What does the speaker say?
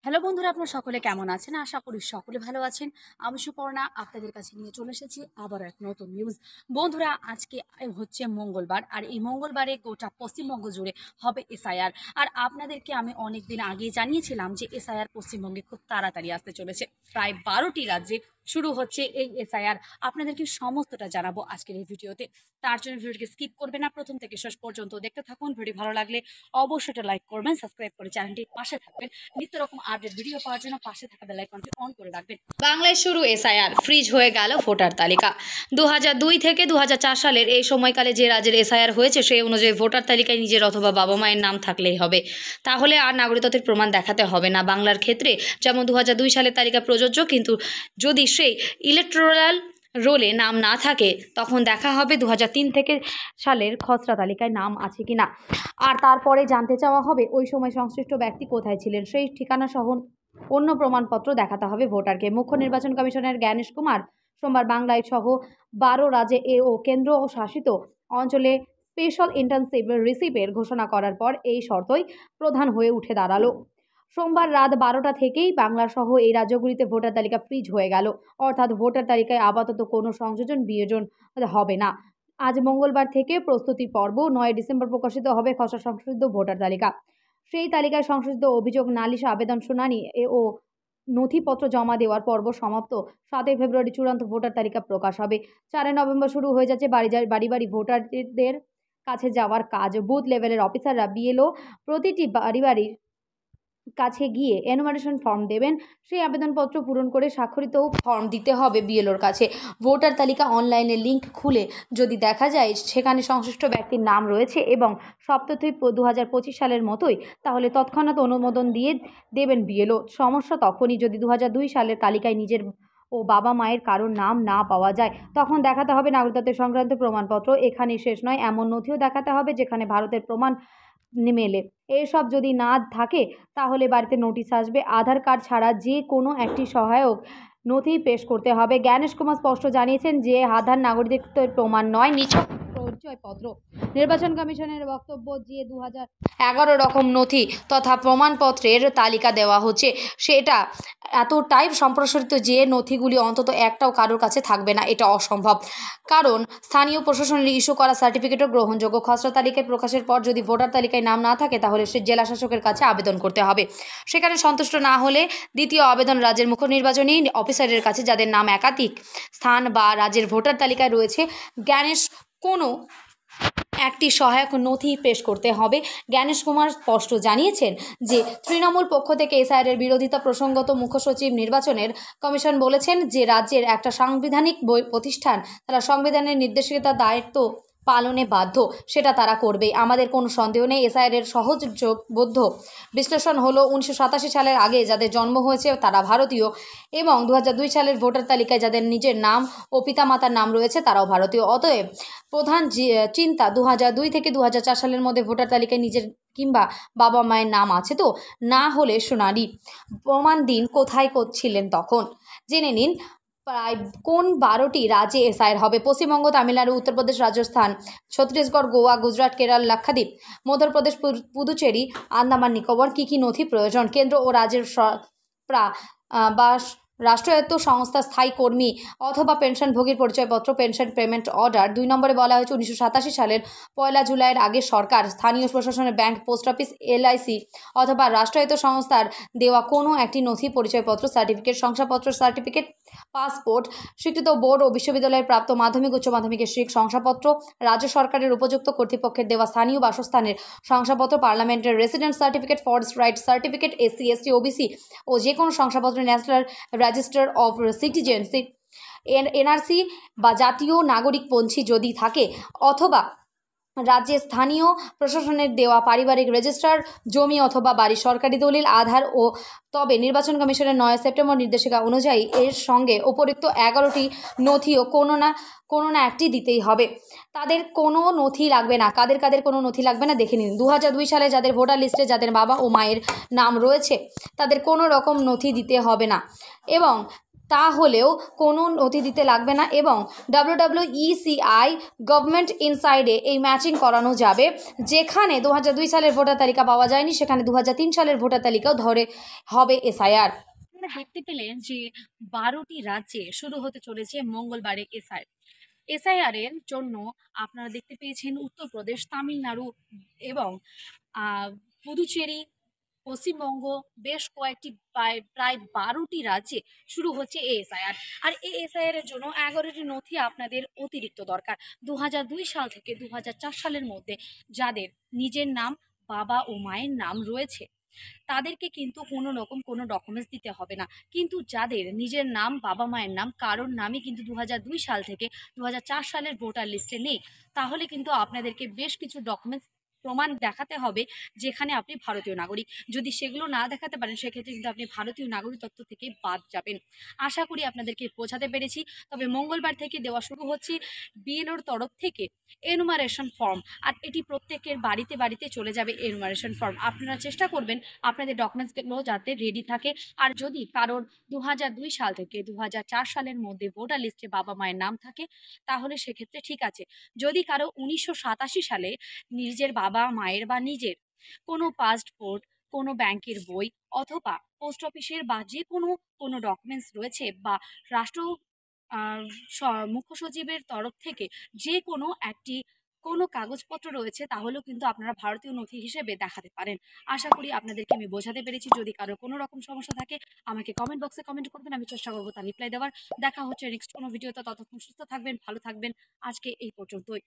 Hello বন্ধুরা, আপনারা সকলে কেমন আছেন? আশা করি সকলে ভালো আছেন। আমি সুপর্ণা আপনাদের কাছে নিয়ে চলে এসেছি আবার এক নতুন নিউজ। বন্ধুরা, আজকে হচ্ছে মঙ্গলবার, আর এই মঙ্গলবারে গোটা পশ্চিমবঙ্গ জুড়ে হবে এসআইআর। আর আপনাদেরকে আমি অনেক দিন আগেই জানিয়েছিলাম যে এসআইআর পশ্চিমবঙ্গে খুব তাড়াতাড়ি আসতে চলেছে। প্রায় 12টি রাজ্যে শুরু হচ্ছে এই এসআইআর। আপনাদেরকে সমস্তটা জানাবো আজকের এই ভিডিওতে। তার জন্য ভিডিওটিকে স্কিপ করবেন না, প্রথম থেকে শেষ পর্যন্ত দেখতে থাকুন। ভিডিও ভালো লাগলে অবশ্যই একটা লাইক করবেন, সাবস্ক্রাইব করে চ্যানেলটির পাশে থাকবেন। নিত্য রকম আপডেট ভিডিও পাওয়ার জন্য পাশে থাকা বেল আইকনটি অন করে রাখবেন। বাংলায় শুরু এসআইআর, ফ্রিজ হয়ে গেল ভোটার তালিকা। 2002 থেকে 2004 সালের এই সময়কালে যে রাজ্যের এসআইআর হয়েছে সেই অনুযায়ী ভোটার তালিকায় নিজের অথবা বাবা মায়ের নাম থাকলেই হবে। তাহলে আর নাগরিকত্বের প্রমাণ দেখাতে হবে না। বাংলার ক্ষেত্রে যেমন 2002 সালের তালিকা প্রযোজ্য, কিন্তু যদি সেই ইলেকটোরাল রোলে নাম না থাকে তখন দেখা হবে 2003 থেকে সালের খসড়া তালিকায় নাম আছে কিনা। আর তারপরে জানতে চাওয়া হবে ওই সময় সংশ্লিষ্ট ব্যক্তি কোথায় ছিলেন, সেই ঠিকানা সহ অন্য প্রমাণপত্র দেখাতে হবে ভোটারকে। মুখ্য নির্বাচন কমিশনার জ্ঞানেশ কুমার সোমবার বাংলায় সহ 12 রাজ্যে ও কেন্দ্র ও শাসিত অঞ্চলে স্পেশাল ইন্টেনসিভ রিসিভের ঘোষণা করার পর এই শর্তই প্রধান হয়ে উঠে দাঁড়ালো। সোমবার রাত 12টা থেকেই বাংলা সহ এই রাজ্যগুলিতে ভোটার তালিকা ফ্রিজ হয়ে গেল, অর্থাৎ ভোটার তালিকায় আপাতত কোনো সংযোজন বিয়োজন হবে না। আজ মঙ্গলবার থেকে প্রস্তুতি পর্ব, 9 ডিসেম্বর প্রকাশিত হবে খসড়া সংশোধিত ভোটার তালিকা। সেই তালিকায় সংশোধিত অভিযোগ, নালিশ, আবেদন শুনানি ও নথিপত্র জমা দেওয়ার পর্ব সমাপ্ত। 7 ফেব্রুয়ারি চূড়ান্ত ভোটার তালিকা প্রকাশ হবে। 4 নভেম্বর শুরু হয়ে যাচ্ছে বাড়ি বাড়ি ভোটারদের কাছে যাওয়ার কাজ। বুথ লেভেলের অফিসাররা বিএলও প্রতিটি বাড়ির কাছে গিয়ে এনুমারেশন ফর্ম দেবেন। সেই আবেদনপত্র পূরণ করে স্বাক্ষরিত ফর্ম দিতে হবে বিএলওর কাছে। ভোটার তালিকা অনলাইনে লিঙ্ক খুলে যদি দেখা যায় সেখানে সংশ্লিষ্ট ব্যক্তির নাম রয়েছে এবং সব তথ্যই 2025 সালের মতোই, তাহলে তৎক্ষণাৎ অনুমোদন দিয়ে দেবেন বিএলও। সমস্যা তখনই যদি 2002 সালের তালিকায় নিজের ও বাবা মায়ের কারোর নাম না পাওয়া যায়। তখন দেখাতে হবে নাগরিকত্বের সংক্রান্ত প্রমাণপত্র। এখানেই শেষ নয়, এমন নথিও দেখাতে হবে যেখানে ভারতের প্রমাণ মেলে। এসব যদি না থাকে তাহলে বাড়িতে নোটিশ আসবে। আধার কার্ড ছাড়া যে কোনো একটি সহায়ক নথি পেশ করতে হবে। জ্ঞানেশ কুমার স্পষ্ট জানিয়েছেন যে আধার নাগরিকত্বের প্রমাণ নয়, নিছক পরিচয়পত্র। নির্বাচন কমিশনের বক্তব্য যে 2011 রকম নথি তথা প্রমাণপত্রের তালিকা দেওয়া হচ্ছে, সেটা এতটাই সম্প্রসারিত যে নথিগুলি অন্তত একটাও কারোর কাছে থাকবে না। এটা অসম্ভব, কারণ স্থানীয় প্রশাসনের ইস্যু করা সার্টিফিকেটও গ্রহণযোগ্য। খসড়া তালিকায় প্রকাশের পর যদি ভোটার তালিকায় নাম না থাকে তাহলে সে জেলা শাসকের কাছে আবেদন করতে হবে। সেখানে সন্তুষ্ট না হলে দ্বিতীয় আবেদন রাজ্যের মুখ্য নির্বাচনী অফিসারের কাছে, যাদের নাম একাধিক স্থান বা রাজ্যের ভোটার তালিকায় রয়েছে। জ্ঞানেশ কোনো একটি সহায়ক নথি পেশ করতে হবে। জ্ঞানেশ কুমার স্পষ্ট জানিয়েছেন যে তৃণমূল পক্ষ থেকে এসআইআরের বিরোধিতা প্রসঙ্গত মুখ্য সচিব নির্বাচনের কমিশন বলেছেন যে রাজ্যের একটা সাংবিধানিক প্রতিষ্ঠান, তারা সংবিধানের নির্দেশিকা দায়িত্ব পালনে বাধ্য, সেটা তারা করবে। আমাদের কোনো সন্দেহ নেই। এসআইআরের সহজবোধ্য বিশ্লেষণ হলো 1987 সালের আগে যাদের জন্ম হয়েছে তারা ভারতীয়, এবং 2002 সালের ভোটার তালিকায় যাদের নিজের নাম ও পিতামাতার নাম রয়েছে তারাও ভারতীয়। অতএব প্রধান চিন্তা 2002 থেকে 2004 সালের মধ্যে ভোটার তালিকায় নিজের কিংবা বাবা মায়ের নাম আছে তো, না হলে শুনানি প্রমাণ দিন কোথায় ছিলেন তখন। জেনে নিন প্রায় কোন 12টি রাজ্যে এসআইআর হবে। পশ্চিমবঙ্গ, তামিলনাড়ু, উত্তরপ্রদেশ, রাজস্থান, ছত্তিশগড়, গোয়া, গুজরাট, কেরল, লাক্ষাদ্বীপ, মধ্যপ্রদেশ, পুদুচেরি, আন্দামান নিকোবর। কী কী নথি প্রয়োজন? কেন্দ্র ও রাজ্যের বা রাষ্ট্রায়ত্ত সংস্থা স্থায়ী কর্মী অথবা পেনশনভোগীর পরিচয়পত্র, পেনশন পেমেন্ট অর্ডার। 2 নম্বরে বলা হয়েছে 1987 সালের 1 জুলাইয়ের আগে সরকার, স্থানীয় প্রশাসনের ব্যাংক, পোস্ট অফিস, এলআইসি অথবা রাষ্ট্রায়ত্ত সংস্থার দেওয়া কোনো একটি নথি, পরিচয়পত্র, সার্টিফিকেট, শংসাপত্র, সার্টিফিকেট, পাসপোর্ট, স্বীকৃত বোর্ড ও বিশ্ববিদ্যালয়ের প্রাপ্ত মাধ্যমিক উচ্চ মাধ্যমিকের শংসাপত্র, রাজ্য সরকারের উপযুক্ত কর্তৃপক্ষের দেওয়া স্থানীয় বাসস্থানের শংসাপত্র, পার্লামেন্টের resident certificate, forest right certificate, SC ST OBC ও যে কোনো শংসাপত্র, national register of citizenship, NRC বা জাতীয় নাগরিকপঞ্জি যদি থাকে, অথবা রাজ্যের স্থানীয় প্রশাসনের দেওয়া পারিবারিক রেজিস্টার, জমি অথবা বাড়ি, সরকারি দলিল, আধার ও। তবে নির্বাচন কমিশনের 9 সেপ্টেম্বর নির্দেশিকা অনুযায়ী এর সঙ্গে উপরিক্ত 11টি নথিও কোনো না একটি দিতেই হবে। তাদের কোনো নথি লাগবে না। কাদের কাদের কোনো নথি লাগবে না দেখে নিন। 2002 সালে যাদের ভোটার লিস্টে যাদের বাবা ও মায়ের নাম রয়েছে তাদের কোনো রকম নথি দিতে হবে না, এবং তাহলেও কোনো নথি দিতে লাগবে না এবং WWECI গভর্নমেন্ট ইনসাইডে এই ম্যাচিং করানো যাবে। যেখানে 2002 সালের ভোটার তালিকা পাওয়া যায়নি সেখানে 2003 সালের ভোটার তালিকাও হবে SIR। আপনারা দেখতে পেলেন যে 12টি রাজ্যে শুরু হতে চলেছে মঙ্গলবারে এসআইআর এর জন্য। আপনারা দেখতে পেয়েছেন উত্তরপ্রদেশ, তামিলনাড়ু এবং আহ, পুদুচেরি, পশ্চিমবঙ্গ, বেশ কয়েকটি প্রায় 12টি রাজ্যে শুরু হচ্ছে এএসআইআর। আর এএসআইআর এর জন্য 11টি নথি আপনাদের অতিরিক্ত দরকার। 2002 সাল থেকে 2004 সালের মধ্যে যাদের নিজের নাম, বাবা ও মায়ের নাম রয়েছে তাদেরকে কিন্তু কোনো রকম কোনো ডকুমেন্টস দিতে হবে না। কিন্তু যাদের নিজের নাম, বাবা মায়ের নাম কারোর নামই কিন্তু 2002 সাল থেকে 2004 সালের ভোটার লিস্টে নেই, তাহলে কিন্তু আপনাদেরকে বেশ কিছু ডকুমেন্টস প্রমাণ দেখাতে হবে যেখানে আপনি ভারতীয় নাগরিক। যদি সেগুলো না দেখাতে পারেন সেক্ষেত্রে কিন্তু আপনি ভারতীয় নাগরিকত্ব থেকে বাদ যাবেন। আশা করি আপনাদেরকে বোঝাতে পেরেছি। তবে মঙ্গলবার থেকে দেওয়া শুরু হচ্ছে বিএলওর তরফ থেকে এনুমারেশন ফর্ম, আর এটি প্রত্যেকের বাড়িতে বাড়িতে চলে যাবে এনুমারেশন ফর্ম। আপনারা চেষ্টা করবেন আপনাদের ডকুমেন্টসগুলো যাতে রেডি থাকে। আর যদি কারোর 2002 সাল থেকে 2004 সালের মধ্যে ভোটার লিস্টে বাবা মায়ের নাম থাকে তাহলে সেক্ষেত্রে ঠিক আছে। যদি কারো 1987 সালে নিজের বাবা মায়ের বা নিজের কোনো পাসপোর্ট, কোনো ব্যাংকের বই অথবা পোস্ট অফিসের বা যে কোনো ডকুমেন্টস রয়েছে বা রাষ্ট্র মুখ্য সচিবের তরফ থেকে যে কোনো একটি কোনো কাগজপত্র রয়েছে তাহলেও কিন্তু আপনারা ভারতীয় নথি হিসেবে দেখাতে পারেন। আশা করি আপনাদেরকে আমি বোঝাতে পেরেছি। যদি কারো কোনো রকম সমস্যা থাকে আমাকে কমেন্ট বক্সে কমেন্ট করবেন, আমি চেষ্টা করবো তার রিপ্লাই দেওয়ার। দেখা হচ্ছে নেক্সট কোনো ভিডিওতে, ততক্ষণ সুস্থ থাকবেন, ভালো থাকবেন। আজকে এই পর্যন্তই।